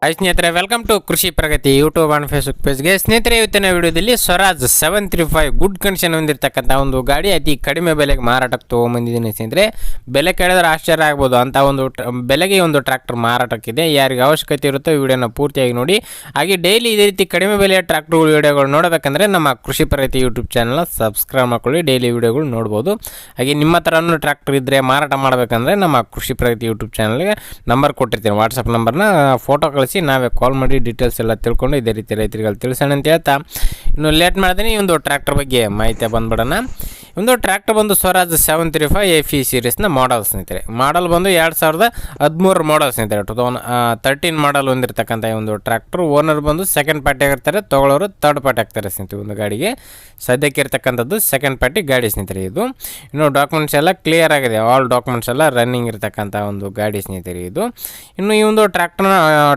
Hi ಸ್ನೇಹಿತರೆ, welcome to ಕೃಷಿ ಪ್ರಗತಿ YouTube and Facebook ಪೇಜ್ಗೆ. ಸ್ನೇಹಿತರೆ, ಇವತ್ತಿನ ವಿಡಿಯೋದಲ್ಲಿ ಸ್ವರಾಜ್ 735 ಗುಡ್ ಕಂಡೀಷನ್ ಹೊಂದಿರತಕ್ಕಂಥ ಒಂದು ಗಾಡಿ ಅತಿ ಕಡಿಮೆ ಬೆಲೆಗೆ ಮಾರಾಟಕ್ಕೆ ತೊಗೊಂಬಂದಿದ್ದೀನಿ. ಸ್ನೇಹಿತರೆ, ಬೆಲೆ ಕೇಳಿದ್ರೆ ಆಶ್ಚರ್ಯ ಆಗ್ಬೋದು, ಅಂಥ ಒಂದು ಬೆಲೆಗೆ ಒಂದು ಟ್ರ್ಯಾಕ್ಟರ್ ಮಾರಾಟಕ್ಕಿದೆ. ಯಾರಿಗೆ ಅವಶ್ಯಕತೆ ಇರುತ್ತೋ ವಿಡಿಯೋನ ಪೂರ್ತಿಯಾಗಿ ನೋಡಿ. ಹಾಗೆ ಡೈಲಿ ಇದೇ ರೀತಿ ಕಡಿಮೆ ಬೆಲೆಯ ಟ್ರ್ಯಾಕ್ಟರ್ಗಳು ವಿಡಿಯೋಗಳು ನೋಡಬೇಕಂದ್ರೆ ನಮ್ಮ ಕೃಷಿ ಪ್ರಗತಿ ಯೂಟ್ಯೂಬ್ ಚಾನಲ್ನ ಸಬ್ಸ್ಕ್ರೈಬ್ ಮಾಡ್ಕೊಳ್ಳಿ. ಡೈಲಿ ವಿಡಿಯೋಗಳು ನೋಡ್ಬೋದು. ಹಾಗೆ ನಿಮ್ಮ ಥರನೂ ಟ್ರ್ಯಾಕ್ಟರ್ ಇದ್ದರೆ ಮಾರಾಟ ಮಾಡಬೇಕಂದ್ರೆ ನಮ್ಮ ಕೃಷಿ ಪ್ರಗತಿ ಯೂಟ್ಯೂಬ್ ಚಾನಲ್ಗೆ ನಂಬರ್ ಕೊಟ್ಟಿರ್ತೀನಿ. ವಾಟ್ಸಪ್ ನಂಬರ್ನ ಫೋಟೋ ಕಳಿಸಿ ನಾವೇ ಕಾಲ್ ಮಾಡಿ ಡೀಟೇಲ್ಸ್ ಎಲ್ಲ ತಿಳ್ಕೊಂಡು ಇದೇ ರೀತಿ ರೈತರಿಗೆ ತಿಳಿಸೋಣ ಅಂತ ಹೇಳ್ತಾ ಇನ್ನು ಲೇಟ್ ಮಾಡ್ತೀನಿ. ಈ ಒಂದು ಟ್ರ್ಯಾಕ್ಟರ್ ಬಗ್ಗೆ ಮಾಹಿತಿ ಬಂದ್ಬಿಡೋಣ. ಒಂದು ಟ್ರ್ಯಾಕ್ಟರ್ ಬಂದು ಸ್ವರಾಜ್ 735 FE ಸೀರೀಸ್ನ ಮಾಡಲ್ ಸ್ನೇಹಿತರೆ. ಮಾಡಲ್ ಬಂದು 2013 ಮಾಡಲ್ ಸ್ನೇಹಿತರೆ. 2013 ಮಾಡಲ್ ಹೊಂದಿರತಕ್ಕಂಥ ಈ ಒಂದು ಟ್ರ್ಯಾಕ್ಟರ್. ಓನರ್ ಬಂದು ಸೆಕೆಂಡ್ ಪಾರ್ಟಿ ಆಗಿರ್ತಾರೆ, ತೊಗೊಳೋರು ಥರ್ಡ್ ಪಾರ್ಟಿ ಆಗ್ತಾರೆ ಸ್ನೇಹಿತರೆ. ಒಂದು ಗಾಡಿಗೆ ಸದ್ಯಕ್ಕೆ ಇರ್ತಕ್ಕಂಥದ್ದು ಸೆಕೆಂಡ್ ಪಾರ್ಟಿ ಗಾಡಿ ಸ್ನೇಹಿತರೆ. ಇದು ಇನ್ನು ಡಾಕ್ಯುಮೆಂಟ್ಸ್ ಎಲ್ಲ ಕ್ಲಿಯರ್ ಆಗಿದೆ, ಆಲ್ ಡಾಕ್ಯುಮೆಂಟ್ಸ್ ಎಲ್ಲ ರನ್ನಿಂಗ್ ಇರತಕ್ಕಂಥ ಒಂದು ಗಾಡಿ ಸ್ನೇಹಿತರೆ ಇದು. ಇನ್ನು ಈ ಒಂದು ಟ್ರ್ಯಾಕ್ಟರ್ನ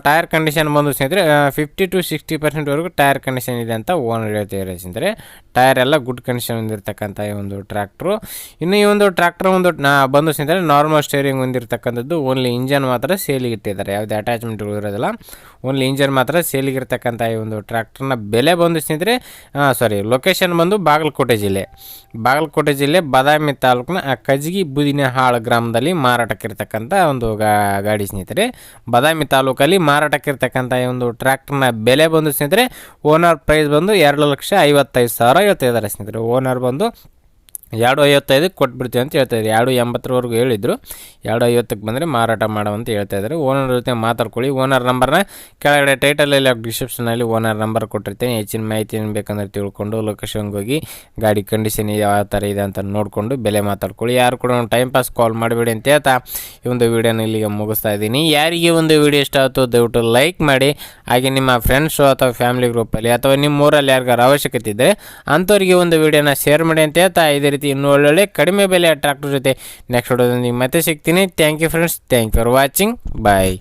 ಟೈರ್ ಕಂಡೀಷನ್ ಬಂದು ಸ್ನೇಹಿತರೆ 50 to 60% ಟೈರ್ ಕಂಡೀಷನ್ ಇದೆ ಅಂತ ಓನರ್ ಹೇಳ್ತಿದ್ದಾರೆ ಸ್ನೇಹಿತರೆ. ಟೈರ್ ಎಲ್ಲ ಗುಡ್ ಕಂಡೀಷನ್ ಹೊಂದಿರತಕ್ಕಂಥ ಈ ಒಂದು ಟ್ರ್ಯಾಕ್ಟ್ರು. ಇನ್ನು ಈ ಒಂದು ಟ್ರ್ಯಾಕ್ಟರ್ ಒಂದು ಬಂದು ಸ್ನೇಹಿತರೆ ನಾರ್ಮಲ್ ಸ್ಟೇರಿಂಗ್ ಹೊಂದಿರತಕ್ಕಂಥದ್ದು. ಓನ್ಲಿ ಇಂಜನ್ ಮಾತ್ರ ಸೇಲಿಗೆ ಇಟ್ಟಿದ್ದಾರೆ, ಯಾವುದೇ ಅಟ್ಯಾಚ್ಮೆಂಟ್ಗಳು ಇರೋದಿಲ್ಲ. ಓನ್ಲಿ ಇಂಜನ್ ಮಾತ್ರ ಸೇಲಿಗೆ ಇರ್ತಕ್ಕಂಥ ಈ ಒಂದು ಟ್ರ್ಯಾಕ್ಟರ್ನ ಬೆಲೆ ಬಂದು ಸ್ನೇಹಿತರೆ ಲೊಕೇಶನ್ ಬಂದು ಬಾಗಲಕೋಟೆ ಜಿಲ್ಲೆ ಬಾದಾಮಿ ತಾಲೂಕಿನ ಕಜಗಿ ಬುದಿನಹಾಳ್ ಗ್ರಾಮದಲ್ಲಿ ಮಾರಾಟಕ್ಕಿರ್ತಕ್ಕಂಥ ಒಂದು ಗಾಡಿ ಸ್ನೇಹಿತರೆ. ಬಾದಾಮಿ ತಾಲೂಕಲ್ಲಿ ಮಾರಾಟಕ್ಕಿರ್ತಕ್ಕಂಥ ಈ ಒಂದು ಟ್ರ್ಯಾಕ್ಟರ್ನ ಬೆಲೆ ಬಂದು ಸ್ನೇಹಿತರೆ ಓನರ್ ಪ್ರೈಸ್ ಬಂದು 2,55,000 ಹೇಳ್ತಾ ಇದ್ದಾರೆ ಸ್ನೇಹಿತರೆ. ಓನರ್ ಬಂದು 2,55 ಕೊಟ್ಬಿಡ್ತೀವಿ ಅಂತ ಹೇಳ್ತಾಯಿದ್ರು. 2,80 ಹೇಳಿದರು. 2,50 ಬಂದರೆ ಮಾರಾಟ ಮಾಡುವಂತ ಹೇಳ್ತಾಯಿದ್ದಾರೆ. ಓನರ್ ಜೊತೆ ಮಾತಾಡ್ಕೊಳ್ಳಿ. ಓನರ್ ನಂಬರ್ನ ಕೆಳಗಡೆ ಟೈಟಲಲ್ಲಿ ಡಿಸ್ಕ್ರಿಪ್ಷನಲ್ಲಿ ಓನರ್ ನಂಬರ್ ಕೊಟ್ಟಿರ್ತೀನಿ. ಹೆಚ್ಚಿನ ಮಾಹಿತಿ ಬೇಕಂದ್ರೆ ತಿಳ್ಕೊಂಡು ಲೊಕೇಶನ್ಗೆ ಹೋಗಿ ಗಾಡಿ ಕಂಡೀಷನ್ ಯಾವ ಥರ ಇದೆ ಅಂತ ನೋಡಿಕೊಂಡು ಬೆಲೆ ಮಾತಾಡ್ಕೊಳ್ಳಿ. ಯಾರು ಕೂಡ ಟೈಮ್ ಪಾಸ್ ಕಾಲ್ ಮಾಡಿಬಿಡಿ ಅಂತ ಹೇಳ್ತಾ ಈ ಒಂದು ವಿಡಿಯೋನ ಇಲ್ಲಿಗೆ ಮುಗಿಸ್ತಾ ಇದ್ದೀನಿ. ಯಾರಿಗೆ ಒಂದು ವಿಡಿಯೋ ಇಷ್ಟ ಆಯಿತು ದಯವಿಟ್ಟು ಲೈಕ್ ಮಾಡಿ. ಹಾಗೆ ನಿಮ್ಮ ಫ್ರೆಂಡ್ಸು ಅಥವಾ ಫ್ಯಾಮಿಲಿ ಗ್ರೂಪಲ್ಲಿ ಅಥವಾ ನಿಮ್ಮ ಊರಲ್ಲಿ ಯಾರಿಗಾರು ಅವಶ್ಯಕತೆ ಇದ್ದರೆ ಅಂಥವ್ರಿಗೆ ಒಂದು ವಿಡಿಯೋನ ಶೇರ್ ಮಾಡಿ ಅಂತ ಹೇಳ್ತಾ ಇದೇ ರೀತಿ ಇನ್ನೂ ಒಳ್ಳೊಳ್ಳೆ ಕಡಿಮೆ ಬೆಲೆಯ ಟ್ರ್ಯಾಕ್ಟರ್ ಜೊತೆ ನೆಕ್ಸ್ಟ್ ವಿಡಿಯೋದಲ್ಲಿ ಮತ್ತೆ ಸಿಗ್ತೀನಿ. Thank you friends, thank you for watching, bye.